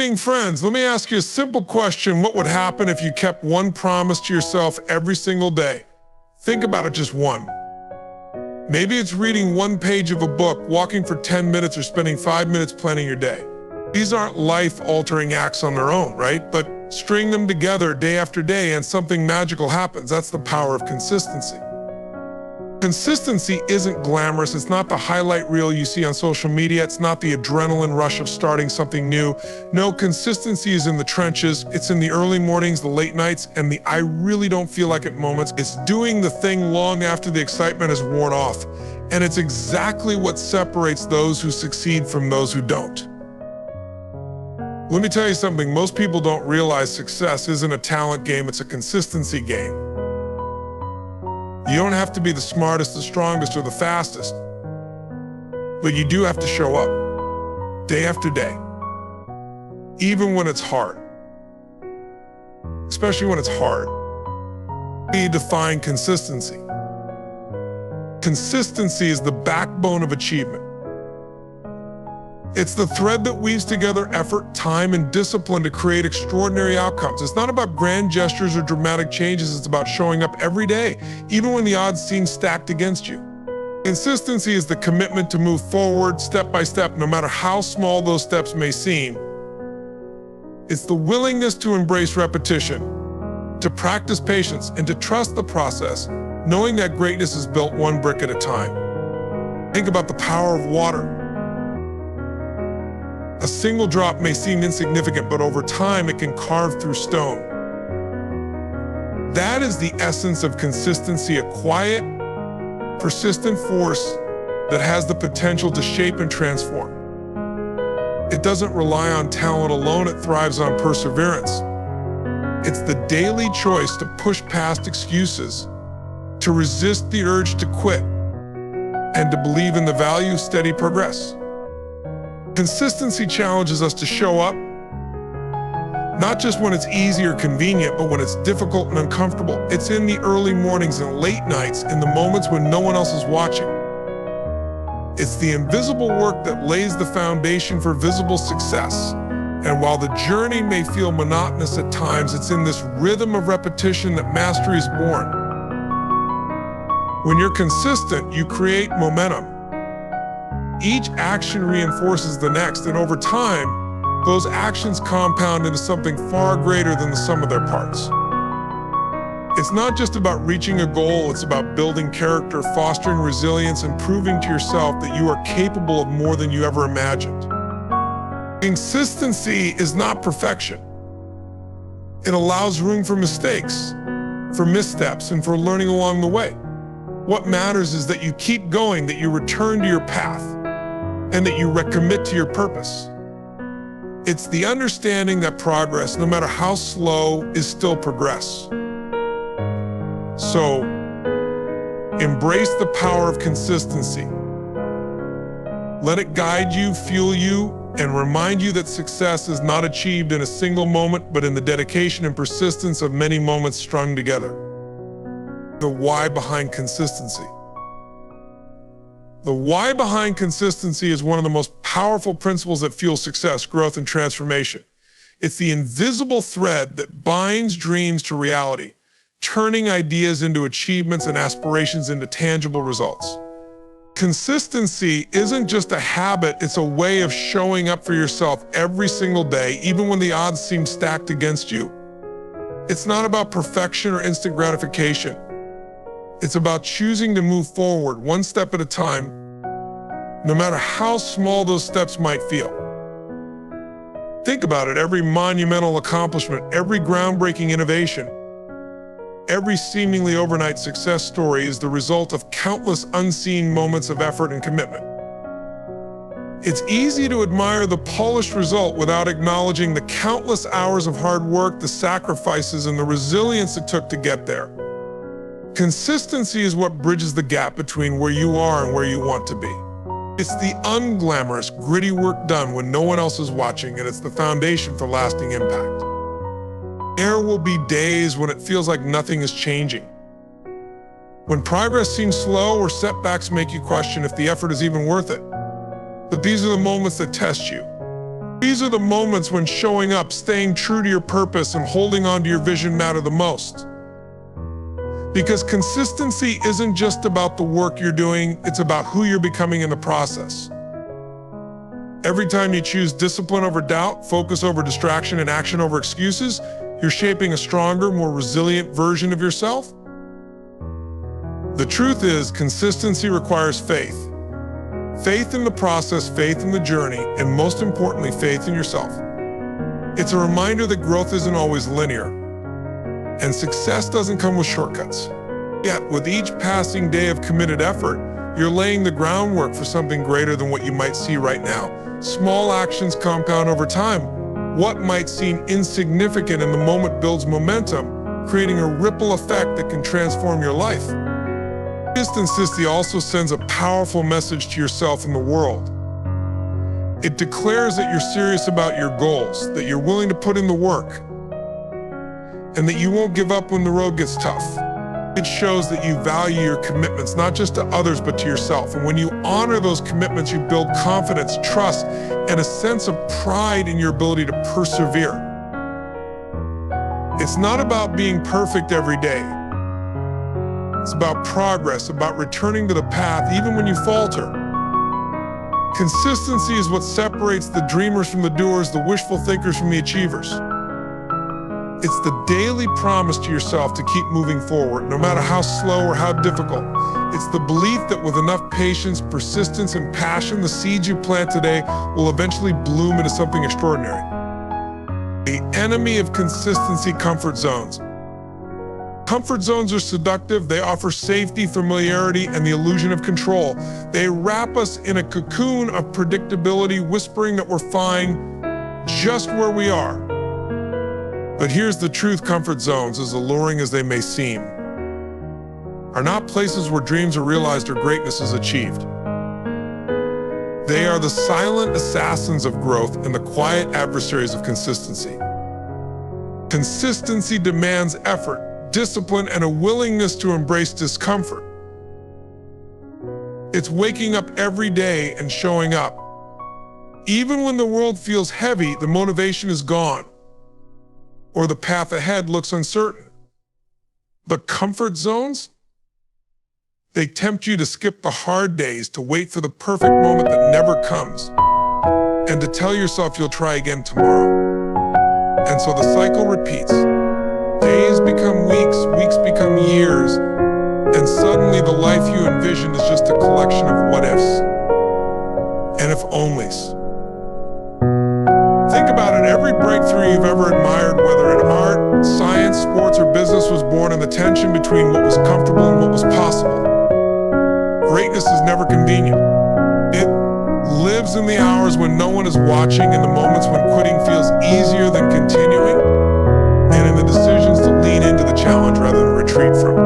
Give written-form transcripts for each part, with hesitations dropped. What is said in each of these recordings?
evening, friends. Let me ask you a simple question. What would happen if you kept one promise to yourself every single day? Think about it, just one. Maybe it's reading one page of a book, walking for 10 minutes, or spending 5 minutes planning your day. These aren't life-altering acts on their own, right? But string them together day after day and something magical happens. That's the power of consistency. Consistency isn't glamorous. It's not the highlight reel you see on social media. It's not the adrenaline rush of starting something new. No, consistency is in the trenches. It's in the early mornings, the late nights, and the I really don't feel like it moments. It's doing the thing long after the excitement has worn off. And it's exactly what separates those who succeed from those who don't. Let me tell you something. Most people don't realize success isn't a talent game. It's a consistency game. You don't have to be the smartest, the strongest, or the fastest, but you do have to show up day after day, even when it's hard, especially when it's hard. We define consistency. Consistency is the backbone of achievement. It's the thread that weaves together effort, time, and discipline to create extraordinary outcomes. It's not about grand gestures or dramatic changes. It's about showing up every day, even when the odds seem stacked against you. Consistency is the commitment to move forward step by step, no matter how small those steps may seem. It's the willingness to embrace repetition, to practice patience, and to trust the process, knowing that greatness is built one brick at a time. Think about the power of water. A single drop may seem insignificant, but over time it can carve through stone. That is the essence of consistency, a quiet, persistent force that has the potential to shape and transform. It doesn't rely on talent alone, it thrives on perseverance. It's the daily choice to push past excuses, to resist the urge to quit, and to believe in the value of steady progress. Consistency challenges us to show up, not just when it's easy or convenient, but when it's difficult and uncomfortable. It's in the early mornings and late nights, in the moments when no one else is watching. It's the invisible work that lays the foundation for visible success. And while the journey may feel monotonous at times, it's in this rhythm of repetition that mastery is born. When you're consistent, you create momentum. Each action reinforces the next, and over time, those actions compound into something far greater than the sum of their parts. It's not just about reaching a goal, it's about building character, fostering resilience, and proving to yourself that you are capable of more than you ever imagined. Consistency is not perfection. It allows room for mistakes, for missteps, and for learning along the way. What matters is that you keep going, that you return to your path, and that you recommit to your purpose. It's the understanding that progress, no matter how slow, is still progress. So, embrace the power of consistency. Let it guide you, fuel you, and remind you that success is not achieved in a single moment, but in the dedication and persistence of many moments strung together. The why behind consistency. The why behind consistency is one of the most powerful principles that fuel success, growth, and transformation. It's the invisible thread that binds dreams to reality, turning ideas into achievements and aspirations into tangible results. Consistency isn't just a habit, it's a way of showing up for yourself every single day, even when the odds seem stacked against you. It's not about perfection or instant gratification. It's about choosing to move forward one step at a time, no matter how small those steps might feel. Think about it, every monumental accomplishment, every groundbreaking innovation, every seemingly overnight success story is the result of countless unseen moments of effort and commitment. It's easy to admire the polished result without acknowledging the countless hours of hard work, the sacrifices, and the resilience it took to get there. Consistency is what bridges the gap between where you are and where you want to be. It's the unglamorous, gritty work done when no one else is watching, and it's the foundation for lasting impact. There will be days when it feels like nothing is changing, when progress seems slow or setbacks make you question if the effort is even worth it. But these are the moments that test you. These are the moments when showing up, staying true to your purpose, and holding on to your vision matter the most. Because consistency isn't just about the work you're doing, it's about who you're becoming in the process. Every time you choose discipline over doubt, focus over distraction, and action over excuses, you're shaping a stronger, more resilient version of yourself. The truth is, consistency requires faith. Faith in the process, faith in the journey, and most importantly, faith in yourself. It's a reminder that growth isn't always linear, and success doesn't come with shortcuts. Yet, with each passing day of committed effort, you're laying the groundwork for something greater than what you might see right now. Small actions compound over time. What might seem insignificant in the moment builds momentum, creating a ripple effect that can transform your life. Consistency also sends a powerful message to yourself and the world. It declares that you're serious about your goals, that you're willing to put in the work, and that you won't give up when the road gets tough. It shows that you value your commitments, not just to others, but to yourself. And when you honor those commitments, you build confidence, trust, and a sense of pride in your ability to persevere. It's not about being perfect every day. It's about progress, about returning to the path even when you falter. Consistency is what separates the dreamers from the doers, the wishful thinkers from the achievers. It's the daily promise to yourself to keep moving forward, no matter how slow or how difficult. It's the belief that with enough patience, persistence, and passion, the seeds you plant today will eventually bloom into something extraordinary. The enemy of consistency: comfort zones. Comfort zones are seductive. They offer safety, familiarity, and the illusion of control. They wrap us in a cocoon of predictability, whispering that we're fine just where we are. But here's the truth: comfort zones, as alluring as they may seem, are not places where dreams are realized or greatness is achieved. They are the silent assassins of growth and the quiet adversaries of consistency. Consistency demands effort, discipline, and a willingness to embrace discomfort. It's waking up every day and showing up. Even when the world feels heavy, the motivation is gone, or the path ahead looks uncertain. The comfort zones? They tempt you to skip the hard days, to wait for the perfect moment that never comes, and to tell yourself you'll try again tomorrow. And so the cycle repeats. Days become weeks, weeks become years, and suddenly the life you envisioned is just a collection of what-ifs and if-onlys. Think about it. Every breakthrough you've ever admired, whether in art, science, sports, or business, was born in the tension between what was comfortable and what was possible. Greatness is never convenient. It lives in the hours when no one is watching, in the moments when quitting feels easier than continuing, and in the decisions to lean into the challenge rather than retreat from it.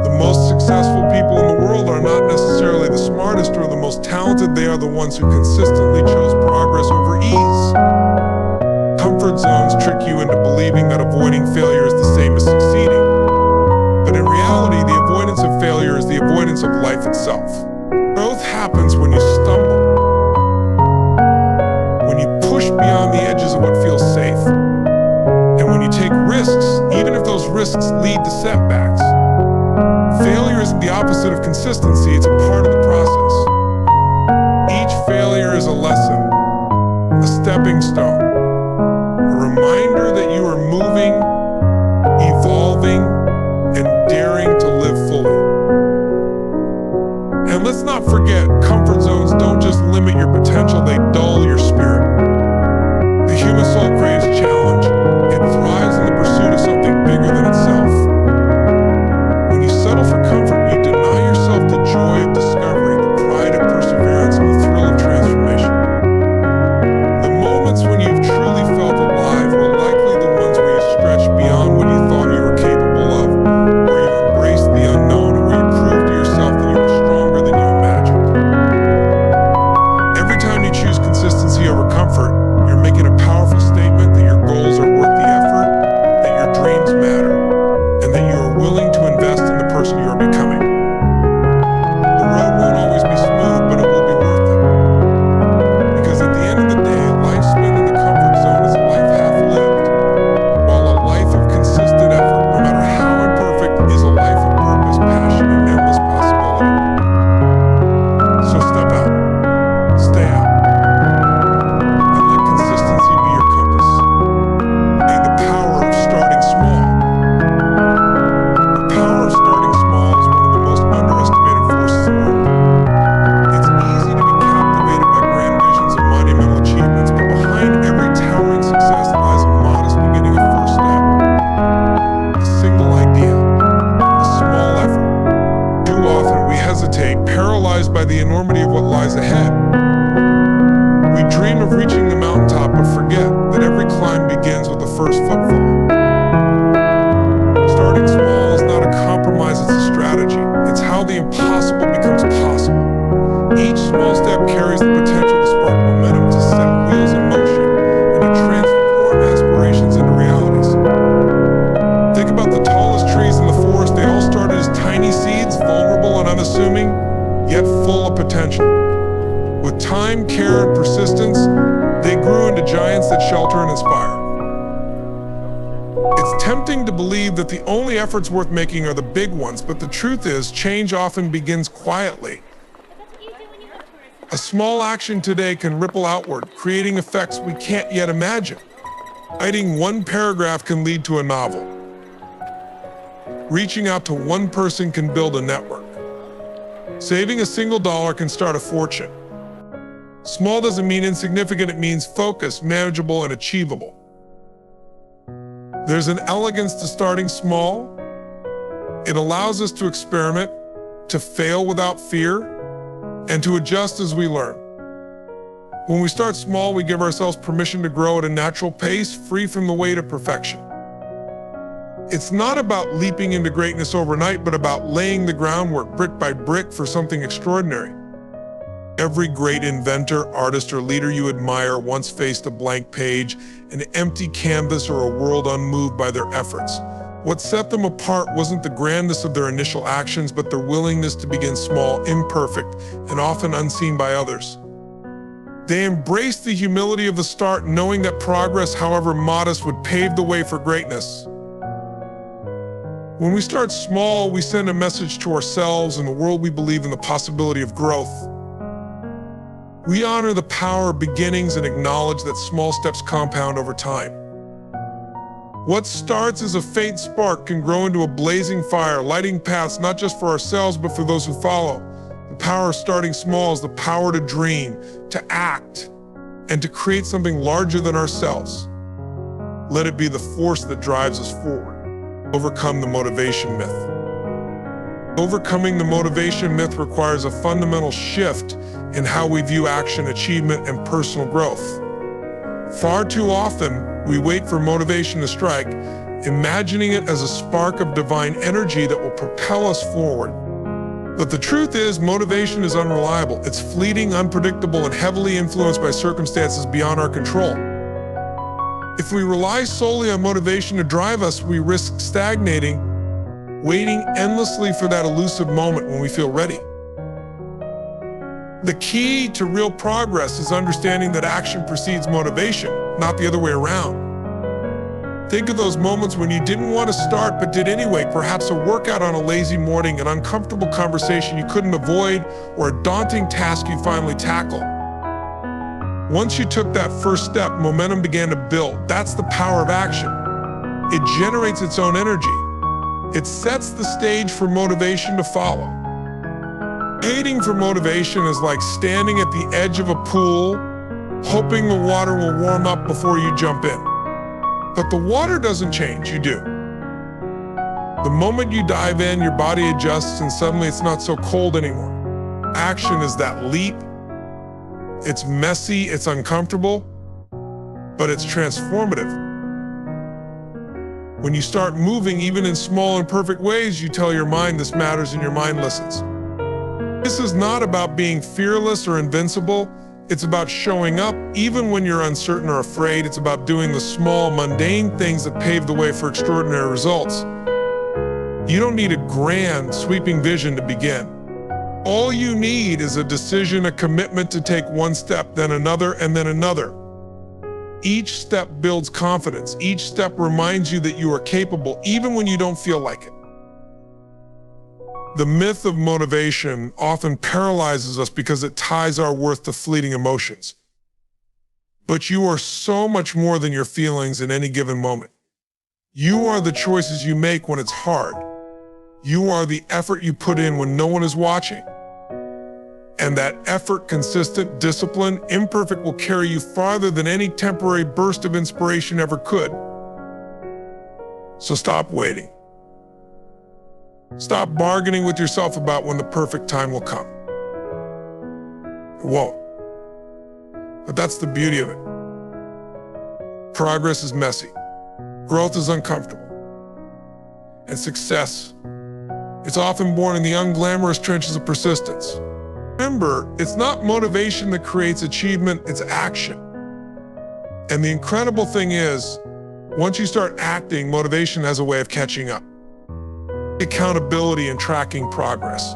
The most successful people in the world are not necessarily the smartest or the most talented. They are the ones who consistently chose progress over ease. Comfort zones trick you into believing that avoiding failure is the same as succeeding. But in reality, the avoidance of failure is the avoidance of life itself. Growth happens when you stumble, when you push beyond the edges of what feels safe, and when you take risks, even if those risks lead to setbacks. Failure isn't the opposite of consistency, it's a part of the process. Each failure is a lesson, a stepping stone, a reminder that you are moving, evolving, and daring to live fully. And let's not forget, comfort zones don't just limit your potential, they dull your spirit. The human soul craves challenge. It thrives in the pursuit of something bigger than itself. When you settle for comfort, you deny yourself the joy of discovery, the pride of perseverance, and the thrill of transformation. The moments when you've truly felt alive were likely the ones where you stretched beyond what you thought you were capable of, where you embraced the unknown, and where you proved to yourself that you were stronger than you imagined. Every time you choose consistency over comfort, tempting to believe that the only efforts worth making are the big ones, but the truth is, change often begins quietly. A small action today can ripple outward, creating effects we can't yet imagine. Writing one paragraph can lead to a novel. Reaching out to one person can build a network. Saving a single dollar can start a fortune. Small doesn't mean insignificant, it means focused, manageable, and achievable. There's an elegance to starting small. It allows us to experiment, to fail without fear, and to adjust as we learn. When we start small, we give ourselves permission to grow at a natural pace, free from the weight of perfection. It's not about leaping into greatness overnight, but about laying the groundwork brick by brick for something extraordinary. Every great inventor, artist, or leader you admire once faced a blank page, an empty canvas, or a world unmoved by their efforts. What set them apart wasn't the grandness of their initial actions, but their willingness to begin small, imperfect, and often unseen by others. They embraced the humility of the start, knowing that progress, however modest, would pave the way for greatness. When we start small, we send a message to ourselves and the world we believe in the possibility of growth. We honor the power of beginnings and acknowledge that small steps compound over time. What starts as a faint spark can grow into a blazing fire, lighting paths not just for ourselves but for those who follow. The power of starting small is the power to dream, to act, and to create something larger than ourselves. Let it be the force that drives us forward. Overcome the motivation myth. Overcoming the motivation myth requires a fundamental shift in how we view action, achievement, and personal growth. Far too often, we wait for motivation to strike, imagining it as a spark of divine energy that will propel us forward. But the truth is, motivation is unreliable. It's fleeting, unpredictable, and heavily influenced by circumstances beyond our control. If we rely solely on motivation to drive us, we risk stagnating, waiting endlessly for that elusive moment when we feel ready. The key to real progress is understanding that action precedes motivation, not the other way around. Think of those moments when you didn't want to start but did anyway, perhaps a workout on a lazy morning, an uncomfortable conversation you couldn't avoid, or a daunting task you finally tackled. Once you took that first step, momentum began to build. That's the power of action. It generates its own energy. It sets the stage for motivation to follow. Waiting for motivation is like standing at the edge of a pool, hoping the water will warm up before you jump in. But the water doesn't change, you do. The moment you dive in, your body adjusts and suddenly it's not so cold anymore. Action is that leap. It's messy, it's uncomfortable, but it's transformative. When you start moving, even in small, imperfect ways, you tell your mind this matters and your mind listens. This is not about being fearless or invincible. It's about showing up even when you're uncertain or afraid. It's about doing the small, mundane things that pave the way for extraordinary results. You don't need a grand, sweeping vision to begin. All you need is a decision, a commitment to take one step, then another, and then another. Each step builds confidence. Each step reminds you that you are capable, even when you don't feel like it. The myth of motivation often paralyzes us because it ties our worth to fleeting emotions. But you are so much more than your feelings in any given moment. You are the choices you make when it's hard. You are the effort you put in when no one is watching. And that effort, consistent, disciplined, imperfect, will carry you farther than any temporary burst of inspiration ever could. So stop waiting. Stop bargaining with yourself about when the perfect time will come. It won't. But that's the beauty of it. Progress is messy. Growth is uncomfortable. And success, it's often born in the unglamorous trenches of persistence. Remember, it's not motivation that creates achievement, it's action. And the incredible thing is, once you start acting, motivation has a way of catching up. Accountability and tracking progress.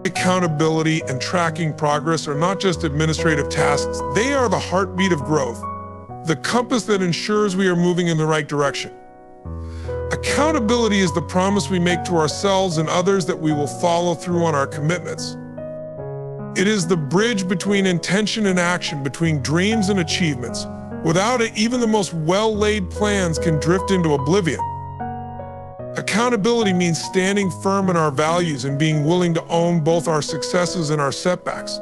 Accountability and tracking progress are not just administrative tasks, they are the heartbeat of growth, the compass that ensures we are moving in the right direction. Accountability is the promise we make to ourselves and others that we will follow through on our commitments. It is the bridge between intention and action, between dreams and achievements. Without it, even the most well-laid plans can drift into oblivion. Accountability means standing firm in our values and being willing to own both our successes and our setbacks.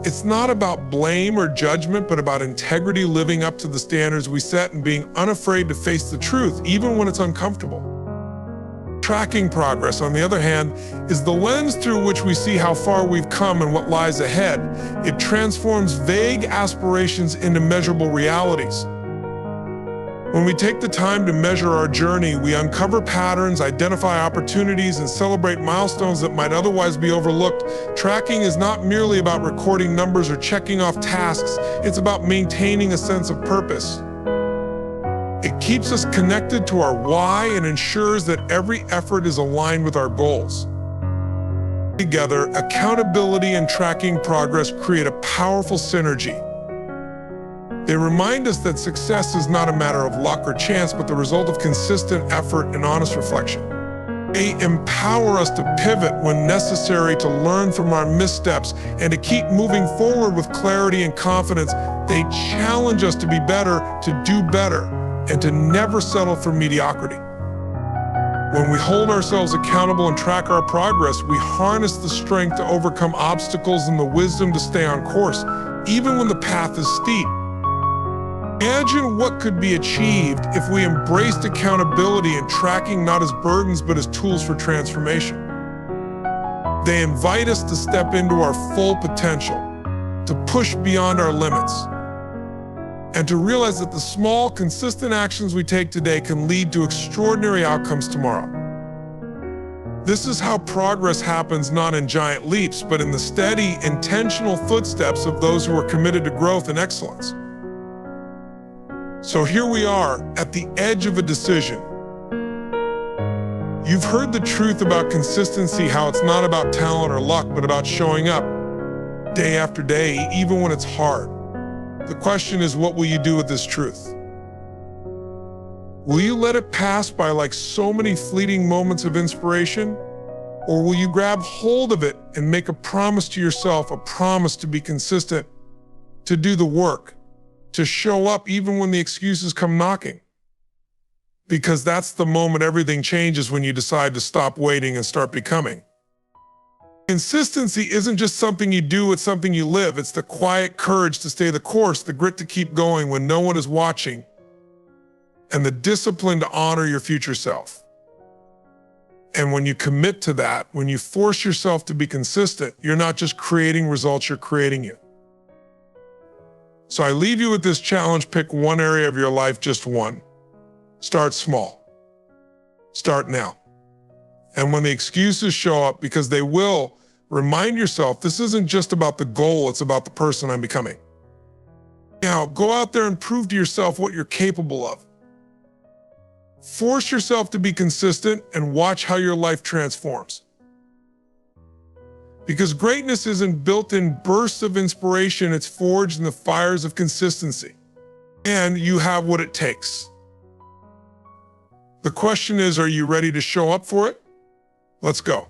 It's not about blame or judgment, but about integrity, living up to the standards we set and being unafraid to face the truth, even when it's uncomfortable. Tracking progress, on the other hand, is the lens through which we see how far we've come and what lies ahead. It transforms vague aspirations into measurable realities. When we take the time to measure our journey, we uncover patterns, identify opportunities, and celebrate milestones that might otherwise be overlooked. Tracking is not merely about recording numbers or checking off tasks. It's about maintaining a sense of purpose. It keeps us connected to our why and ensures that every effort is aligned with our goals. Together, accountability and tracking progress create a powerful synergy. They remind us that success is not a matter of luck or chance, but the result of consistent effort and honest reflection. They empower us to pivot when necessary, to learn from our missteps, and to keep moving forward with clarity and confidence. They challenge us to be better, to do better, and to never settle for mediocrity. When we hold ourselves accountable and track our progress, we harness the strength to overcome obstacles and the wisdom to stay on course, even when the path is steep. Imagine what could be achieved if we embraced accountability and tracking not as burdens but as tools for transformation. They invite us to step into our full potential, to push beyond our limits, and to realize that the small, consistent actions we take today can lead to extraordinary outcomes tomorrow. This is how progress happens, not in giant leaps, but in the steady, intentional footsteps of those who are committed to growth and excellence. So here we are, at the edge of a decision. You've heard the truth about consistency, how it's not about talent or luck, but about showing up day after day, even when it's hard. The question is, what will you do with this truth? Will you let it pass by like so many fleeting moments of inspiration? Or will you grab hold of it and make a promise to yourself, a promise to be consistent, to do the work, to show up even when the excuses come knocking? Because that's the moment everything changes, when you decide to stop waiting and start becoming. Consistency isn't just something you do, it's something you live. It's the quiet courage to stay the course, the grit to keep going when no one is watching, and the discipline to honor your future self. And when you commit to that, when you force yourself to be consistent, you're not just creating results, you're creating you. So I leave you with this challenge: pick one area of your life, just one. Start small. Start now. And when the excuses show up, because they will, remind yourself this isn't just about the goal, it's about the person I'm becoming. Now, go out there and prove to yourself what you're capable of. Force yourself to be consistent and watch how your life transforms. Because greatness isn't built in bursts of inspiration, it's forged in the fires of consistency. And you have what it takes. The question is, are you ready to show up for it? Let's go.